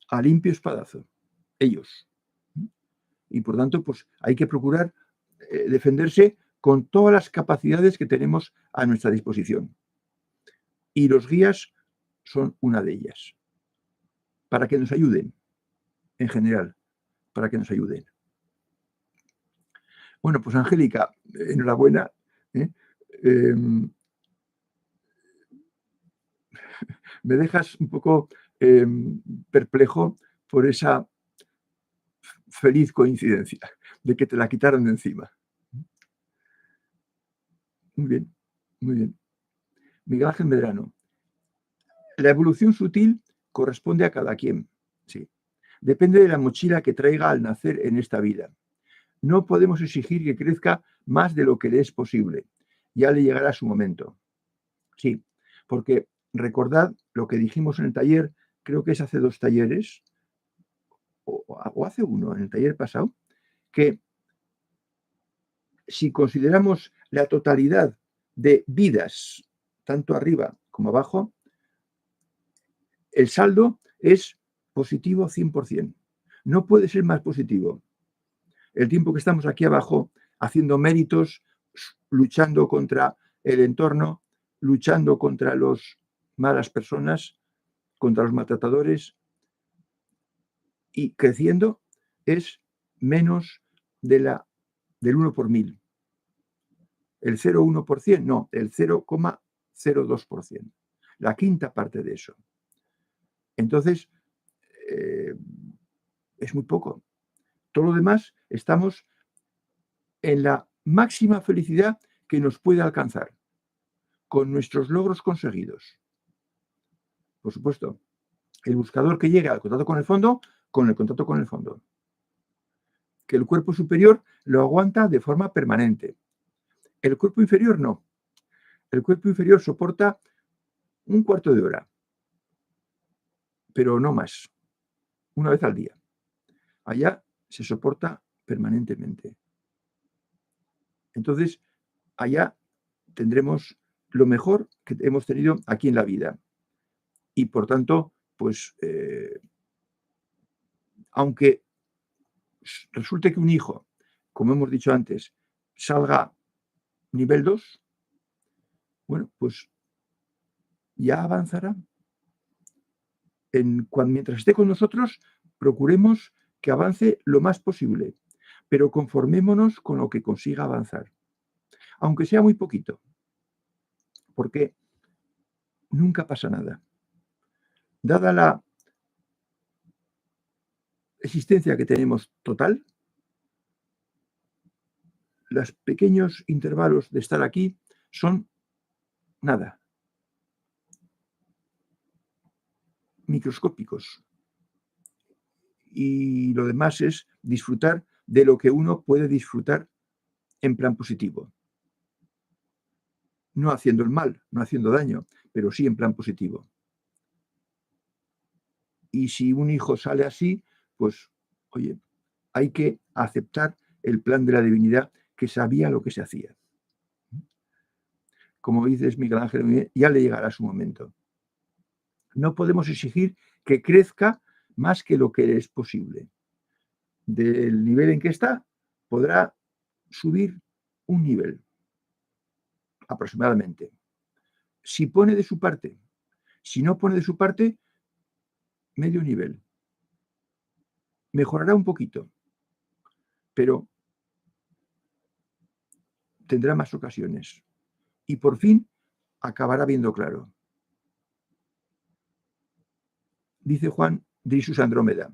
a limpio espadazo, ellos. Y por tanto, pues hay que procurar defenderse con todas las capacidades que tenemos a nuestra disposición. Y los guías son una de ellas, para que nos ayuden, en general, para que nos ayuden. Bueno, pues Angélica, enhorabuena. Me dejas un poco perplejo por esa feliz coincidencia de que te la quitaron de encima. Muy bien, muy bien. Miguel Ángel Medrano. La evolución sutil corresponde a cada quien. Sí. Depende de la mochila que traiga al nacer en esta vida. No podemos exigir que crezca más de lo que le es posible. Ya le llegará su momento. Sí, porque recordad lo que dijimos en el taller, creo que es hace 2 talleres, o hace uno, en el taller pasado, que si consideramos la totalidad de vidas, tanto arriba como abajo, el saldo es positivo 100%. No puede ser más positivo. El tiempo que estamos aquí abajo haciendo méritos, luchando contra el entorno, luchando contra las malas personas, contra los maltratadores y creciendo es menos del 1 por 1000. El 0,1%, no, el 0,02%. La quinta parte de eso. Entonces, es muy poco. Todo lo demás estamos en la máxima felicidad que nos puede alcanzar, con nuestros logros conseguidos. Por supuesto, el buscador que llega al contacto con el fondo, con el contacto con el fondo. Que el cuerpo superior lo aguanta de forma permanente. El cuerpo inferior no. El cuerpo inferior soporta un cuarto de hora, pero no más, una vez al día. Allá se soporta permanentemente. Entonces, allá tendremos lo mejor que hemos tenido aquí en la vida. Y por tanto, pues, aunque resulte que un hijo, como hemos dicho antes, salga nivel 2, bueno, pues ya avanzará. Mientras esté con nosotros, procuremos que avance lo más posible, pero conformémonos con lo que consiga avanzar, aunque sea muy poquito, porque nunca pasa nada. Dada la existencia que tenemos total, los pequeños intervalos de estar aquí son nada, microscópicos. Y lo demás es disfrutar de lo que uno puede disfrutar en plan positivo. No haciendo el mal, no haciendo daño, pero sí en plan positivo. Y si un hijo sale así, pues, oye, hay que aceptar el plan de la divinidad que sabía lo que se hacía. Como dices, Miguel Ángel, ya le llegará su momento. No podemos exigir que crezca más que lo que es posible. Del nivel en que está, podrá subir un nivel, aproximadamente. Si pone de su parte. Si no pone de su parte, medio nivel. Mejorará un poquito, pero tendrá más ocasiones. Y por fin acabará viendo claro. Dice Juan de Isus Andrómeda.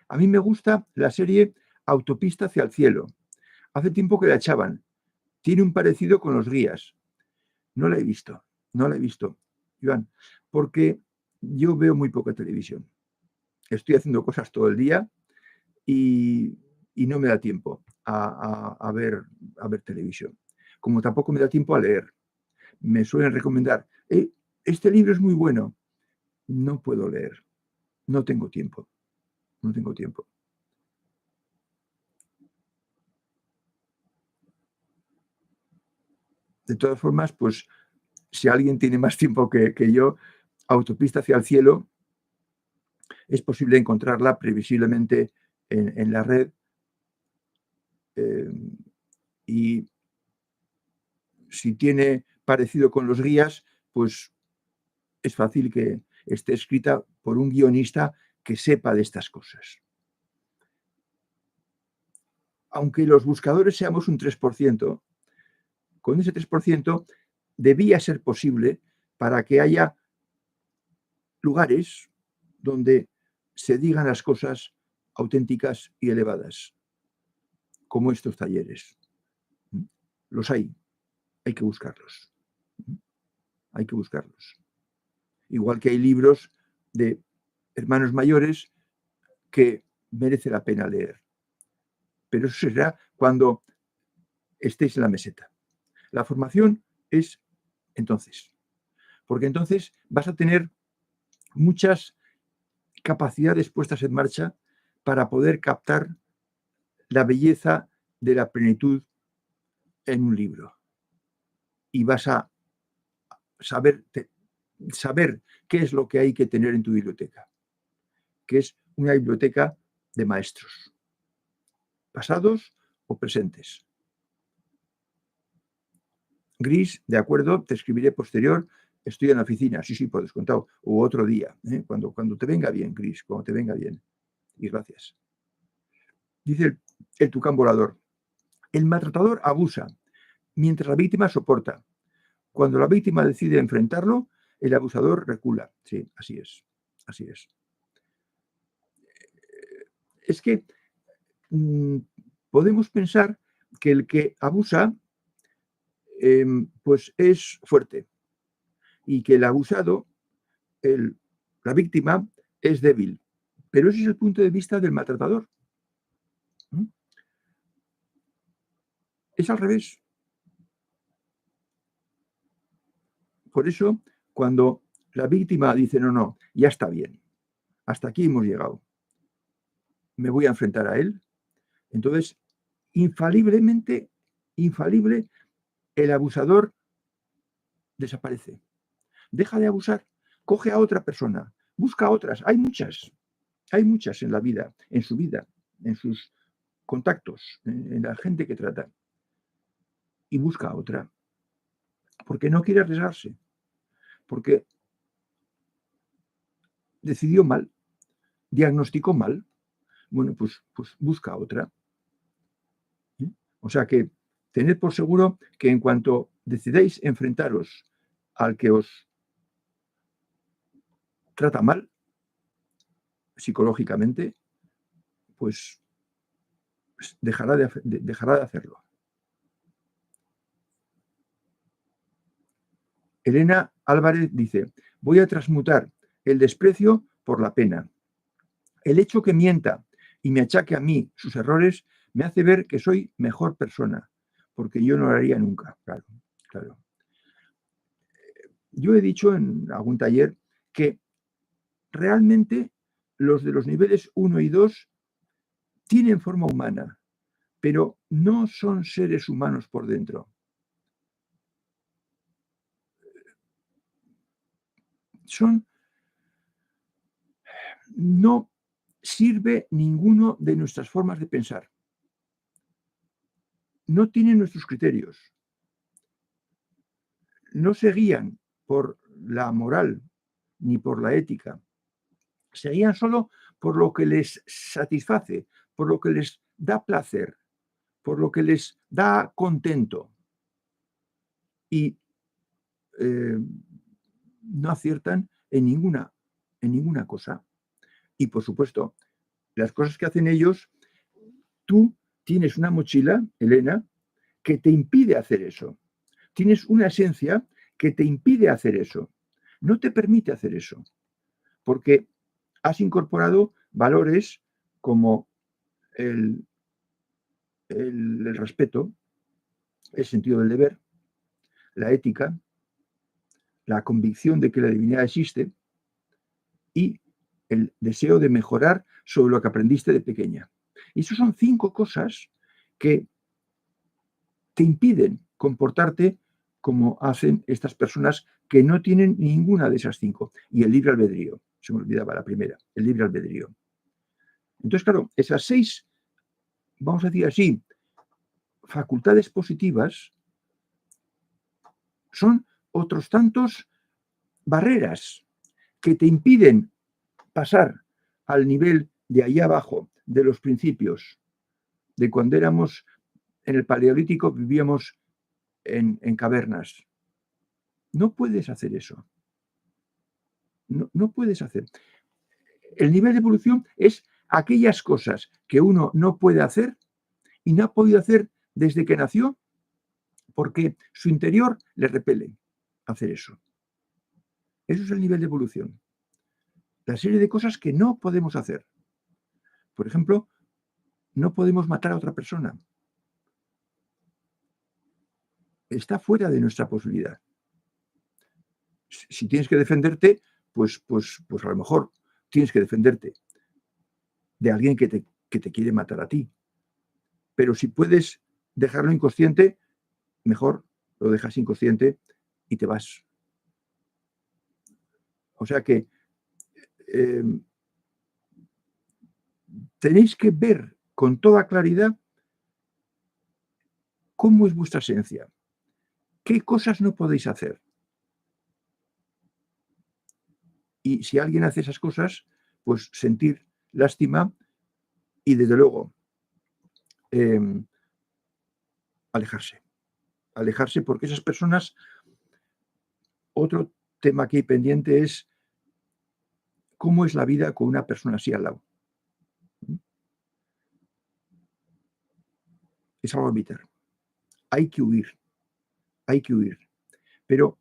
A mí me gusta la serie Autopista hacia el cielo. Hace tiempo que la echaban. Tiene un parecido con Los guías. No la he visto, no la he visto, Joan, porque yo veo muy poca televisión. Estoy haciendo cosas todo el día y no me da tiempo a ver televisión. Como tampoco me da tiempo a leer. Me suelen recomendar, este libro es muy bueno. No puedo leer, no tengo tiempo, no tengo tiempo. De todas formas, pues si alguien tiene más tiempo que yo, Autopista hacia el cielo, es posible encontrarla previsiblemente en la red. Y si tiene parecido con Los guías, pues es fácil que esté escrita por un guionista que sepa de estas cosas. Aunque los buscadores seamos un 3%, con ese 3% debía ser posible para que haya lugares donde se digan las cosas auténticas y elevadas, como estos talleres. Los hay que buscarlos. Hay que buscarlos. Igual que hay libros de hermanos mayores que merece la pena leer. Pero eso será cuando estéis en la meseta. La formación es entonces, porque entonces vas a tener muchas capacidades puestas en marcha para poder captar la belleza de la plenitud en un libro. Y vas a saber qué es lo que hay que tener en tu biblioteca, que es una biblioteca de maestros, pasados o presentes. Gris, de acuerdo, te escribiré posterior, estoy en la oficina, sí, por descontado, u otro día, cuando te venga bien, Gris, cuando te venga bien. Y gracias. Dice el tucán volador, el maltratador abusa, mientras la víctima soporta. Cuando la víctima decide enfrentarlo, el abusador recula. Sí, así es, así es. Es que podemos pensar que el que abusa pues es fuerte y que el abusado, la víctima, es débil. Pero ese es el punto de vista del maltratador. Es al revés. Por eso, cuando la víctima dice, no, ya está bien, hasta aquí hemos llegado, me voy a enfrentar a él, entonces, infalible, el abusador desaparece. Deja de abusar, coge a otra persona, busca a otras. Hay muchas en la vida, en su vida, en sus contactos, en la gente que trata. Y busca a otra. Porque no quiere arriesgarse. Porque decidió mal, diagnosticó mal. Bueno, pues busca a otra. O sea que tened por seguro que en cuanto decidáis enfrentaros al que os trata mal psicológicamente, pues dejará de hacerlo. Elena Álvarez dice, voy a transmutar el desprecio por la pena. El hecho que mienta y me achaque a mí sus errores me hace ver que soy mejor persona, porque yo no lo haría nunca. Claro. Yo he dicho en algún taller que realmente los de los niveles 1 y 2 tienen forma humana, pero no son seres humanos por dentro. No sirve ninguno de nuestras formas de pensar. No tienen nuestros criterios. No se guían por la moral ni por la ética. Se guían solo por lo que les satisface, por lo que les da placer, por lo que les da contento y no aciertan en ninguna cosa. Y por supuesto, las cosas que hacen ellos, tú tienes una mochila, Elena, que te impide hacer eso. Tienes una esencia que te impide hacer eso. No te permite hacer eso. Porque has incorporado valores como el respeto, el sentido del deber, la ética, la convicción de que la divinidad existe y el deseo de mejorar sobre lo que aprendiste de pequeña. Y eso son 5 cosas que te impiden comportarte como hacen estas personas que no tienen ninguna de esas 5. Y el libre albedrío, se me olvidaba la primera, el libre albedrío. Entonces, claro, esas 6, vamos a decir así, facultades positivas son otros tantos barreras que te impiden pasar al nivel de ahí abajo, de los principios, de cuando éramos en el Paleolítico, vivíamos en cavernas. No puedes hacer eso. No puedes hacer. El nivel de evolución es aquellas cosas que uno no puede hacer y no ha podido hacer desde que nació porque su interior le repele hacer eso. Eso es el nivel de evolución. La serie de cosas que no podemos hacer. Por ejemplo, no podemos matar a otra persona. Está fuera de nuestra posibilidad. Si tienes que defenderte, pues a lo mejor tienes que defenderte de alguien que te quiere matar a ti. Pero si puedes dejarlo inconsciente, mejor lo dejas inconsciente y te vas. O sea que tenéis que ver con toda claridad cómo es vuestra esencia, qué cosas no podéis hacer. Y si alguien hace esas cosas, pues sentir lástima y desde luego alejarse. Alejarse porque esas personas, otro tema que hay pendiente es cómo es la vida con una persona así al lado. Es algo a evitar. Hay que huir. Hay que huir. Pero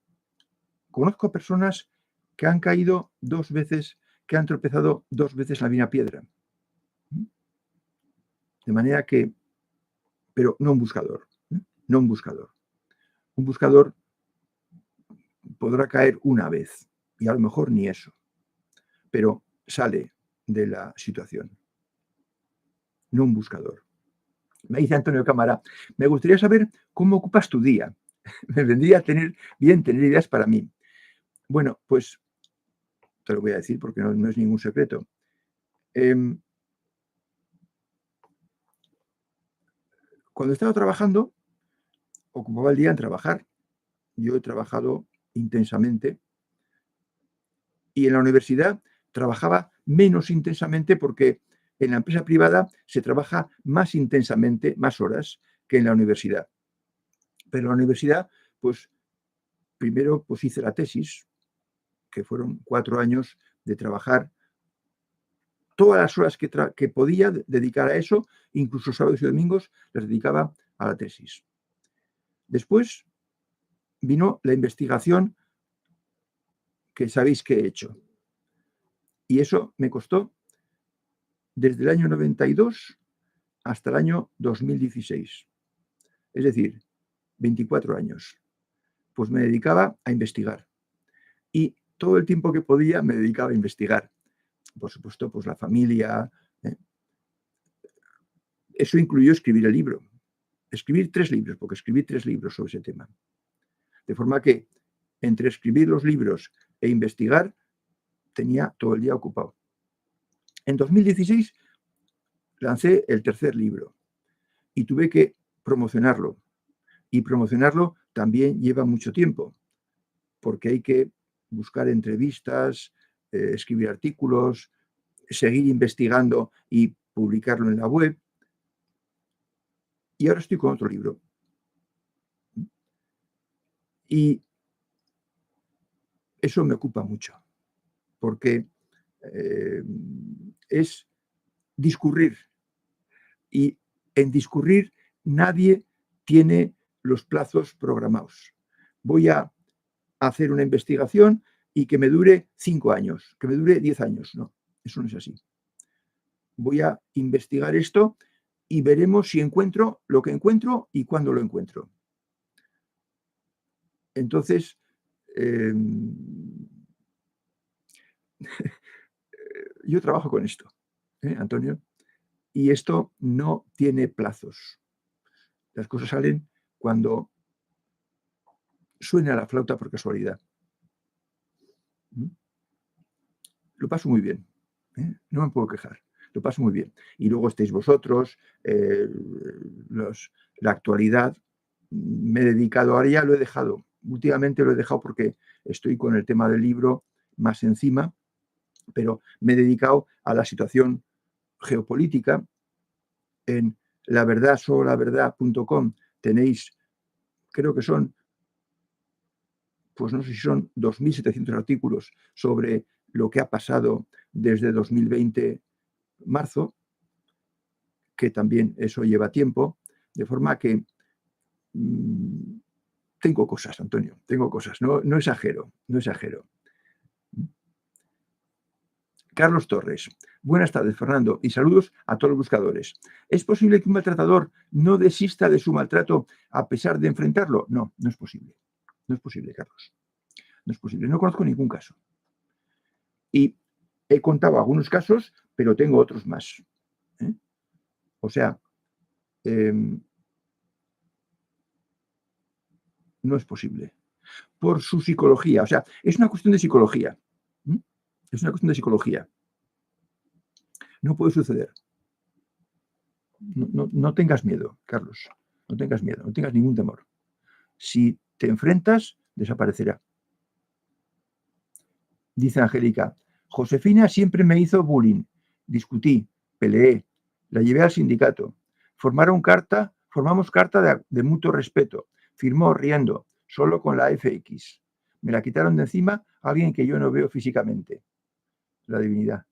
conozco a personas que han caído 2 veces, que han tropezado 2 veces la misma piedra. De manera que, pero no un buscador, no un buscador. Un buscador podrá caer una vez y a lo mejor ni eso, pero sale de la situación. No un buscador. Me dice Antonio Cámara, me gustaría saber cómo ocupas tu día. Me vendría tener ideas para mí. Bueno, pues te lo voy a decir porque no es ningún secreto. Cuando estaba trabajando, ocupaba el día en trabajar. Yo he trabajado intensamente y en la universidad trabajaba menos intensamente porque en la empresa privada se trabaja más intensamente, más horas que en la universidad. Pero en la universidad, pues primero pues hice la tesis, que fueron 4 años de trabajar todas las horas que podía dedicar a eso, incluso sábados y domingos, las dedicaba a la tesis. Después vino la investigación que sabéis que he hecho. Y eso me costó desde el año 92 hasta el año 2016. Es decir, 24 años. Pues me dedicaba a investigar. Y todo el tiempo que podía me dedicaba a investigar. Por supuesto, pues la familia. Eso incluyó escribir el libro. Escribir 3 libros, porque escribí 3 libros sobre ese tema. De forma que entre escribir los libros e investigar tenía todo el día ocupado. En 2016 lancé el 3er libro y tuve que promocionarlo. Y promocionarlo también lleva mucho tiempo, porque hay que buscar entrevistas, escribir artículos, seguir investigando y publicarlo en la web. Y ahora estoy con otro libro. Y eso me ocupa mucho, porque es discurrir. Y en discurrir nadie tiene los plazos programados. Voy a hacer una investigación y que me dure 5 años, que me dure 10 años. No, eso no es así. Voy a investigar esto y veremos si encuentro lo que encuentro y cuándo lo encuentro. Entonces, yo trabajo con esto, Antonio, y esto no tiene plazos. Las cosas salen cuando suena la flauta por casualidad. Lo paso muy bien, no me puedo quejar, lo paso muy bien. Y luego estáis vosotros, la actualidad, me he dedicado, ahora ya lo he dejado, últimamente lo he dejado porque estoy con el tema del libro más encima, pero me he dedicado a la situación geopolítica. En laverdad.com tenéis, creo que son, pues no sé si son 2.700 artículos sobre lo que ha pasado desde 2020, marzo, que también eso lleva tiempo, de forma que tengo cosas, Antonio, tengo cosas, no exagero, no exagero. Carlos Torres. Buenas tardes, Fernando, y saludos a todos los buscadores. ¿Es posible que un maltratador no desista de su maltrato a pesar de enfrentarlo? No, no es posible. No es posible, Carlos. No es posible. No conozco ningún caso. Y he contado algunos casos, pero tengo otros más. O sea, no es posible. Por su psicología. O sea, es una cuestión de psicología. Es una cuestión de psicología. No puede suceder. No tengas miedo, Carlos. No tengas miedo, no tengas ningún temor. Si te enfrentas, desaparecerá. Dice Angélica, Josefina siempre me hizo bullying. Discutí, peleé, la llevé al sindicato. Formamos carta de mutuo respeto. Firmó riendo, solo con la FX. Me la quitaron de encima a alguien que yo no veo físicamente. La divinidad.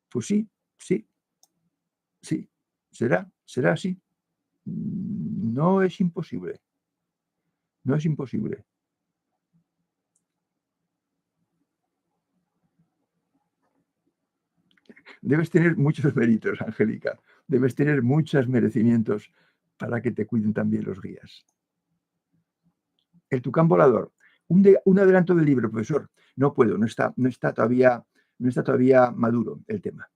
Pues sí, será así. No es imposible. No es imposible. Debes tener muchos méritos, Angélica. Debes tener muchos merecimientos para que te cuiden también los guías. El tucán volador. Un adelanto del libro, profesor. No puedo, no está todavía maduro el tema.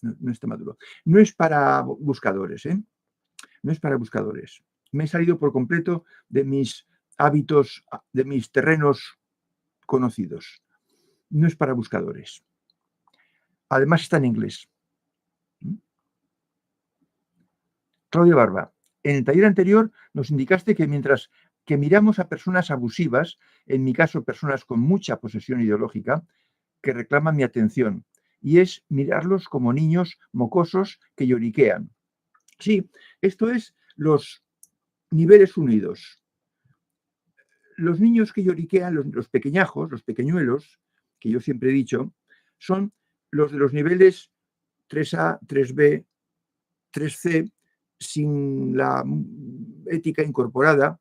No está maduro. No es para buscadores, No es para buscadores. Me he salido por completo de mis hábitos, de mis terrenos conocidos. No es para buscadores. Además está en inglés. Claudia Barba, en el taller anterior nos indicaste que mientras que miramos a personas abusivas, en mi caso personas con mucha posesión ideológica, que reclaman mi atención, y es mirarlos como niños mocosos que lloriquean. Sí, esto es los niveles unidos. Los niños que lloriquean, los pequeñajos, los pequeñuelos, que yo siempre he dicho, son los de los niveles 3A, 3B, 3C, sin la ética incorporada,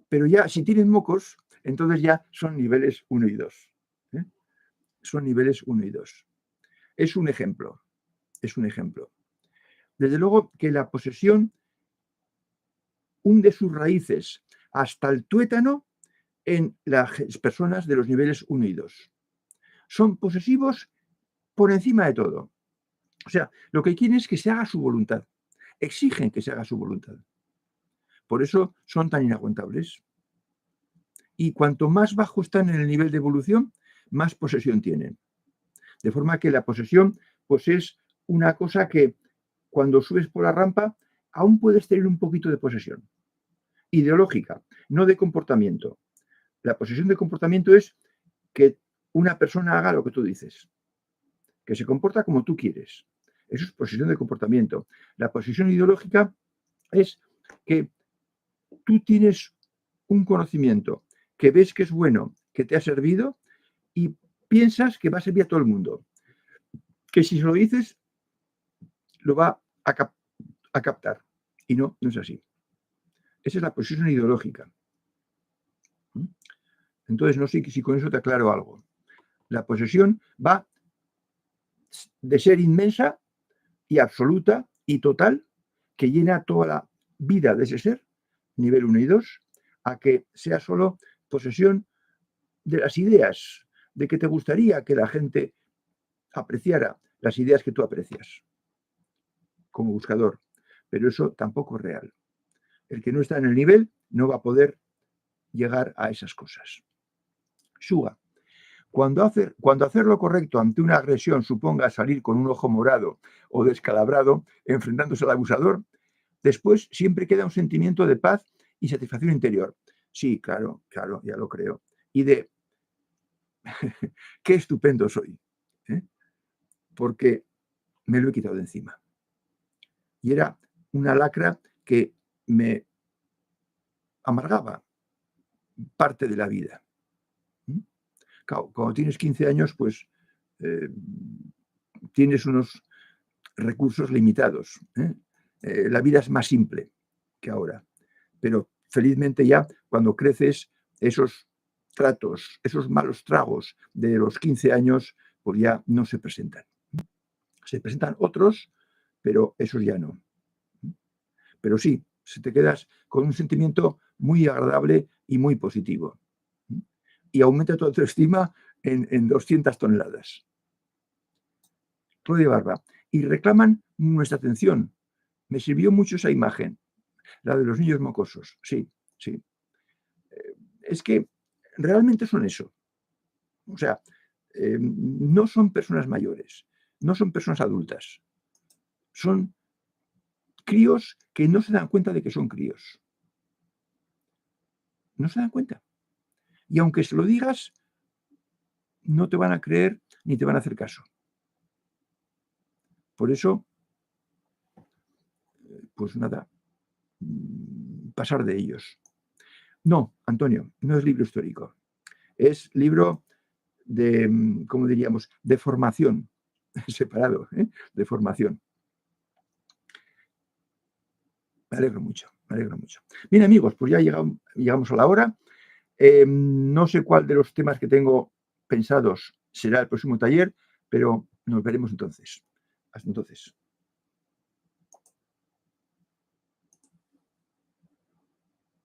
pero ya si tienen mocos, entonces ya son niveles 1 y 2. Son niveles 1 y 2. Es un ejemplo. Desde luego que la posesión hunde sus raíces hasta el tuétano en las personas de los niveles 1 y 2. Son posesivos por encima de todo. O sea, lo que quieren es que se haga su voluntad. Exigen que se haga su voluntad. Por eso son tan inaguantables. Y cuanto más bajo están en el nivel de evolución, más posesión tienen. De forma que la posesión, pues es una cosa que cuando subes por la rampa aún puedes tener un poquito de posesión ideológica, no de comportamiento. La posesión de comportamiento es que una persona haga lo que tú dices, que se comporta como tú quieres. Eso es posesión de comportamiento. La posesión ideológica es que tú tienes un conocimiento que ves que es bueno, que te ha servido y piensas que va a servir a todo el mundo. Que si se lo dices, lo va a captar. Y no, no es así. Esa es la posesión ideológica. Entonces, no sé si con eso te aclaro algo. La posesión va de ser inmensa y absoluta y total, que llena toda la vida de ese ser, nivel 1 y 2, a que sea solo posesión de las ideas, de que te gustaría que la gente apreciara las ideas que tú aprecias como buscador. Pero eso tampoco es real. El que no está en el nivel no va a poder llegar a esas cosas. Suga. Cuando hacer lo correcto ante una agresión suponga salir con un ojo morado o descalabrado, enfrentándose al abusador, después siempre queda un sentimiento de paz y satisfacción interior. Sí, claro, ya lo creo. Y de qué estupendo soy, ¿eh? Porque me lo he quitado de encima. Y era una lacra que me amargaba parte de la vida. Claro, cuando tienes 15 años, pues tienes unos recursos limitados. La vida es más simple que ahora. Pero felizmente ya cuando creces, esos tratos, esos malos tragos de los 15 años, pues ya no se presentan. Se presentan otros, pero esos ya no. Pero sí, si te quedas con un sentimiento muy agradable y muy positivo. Y aumenta tu autoestima en 200 toneladas. Claudia Barba. Y reclaman nuestra atención. Me sirvió mucho esa imagen, la de los niños mocosos. Sí, sí. Es que realmente son eso. O sea, no son personas mayores, no son personas adultas. Son críos que no se dan cuenta de que son críos. No se dan cuenta. Y aunque se lo digas, no te van a creer ni te van a hacer caso. Por eso, pues nada, pasar de ellos. No, Antonio, no es libro histórico. Es libro de, ¿cómo diríamos?, de formación, separado, de formación. Me alegro mucho, me alegro mucho. Bien, amigos, pues ya llegamos a la hora. No sé cuál de los temas que tengo pensados será el próximo taller, pero nos veremos entonces. Hasta entonces.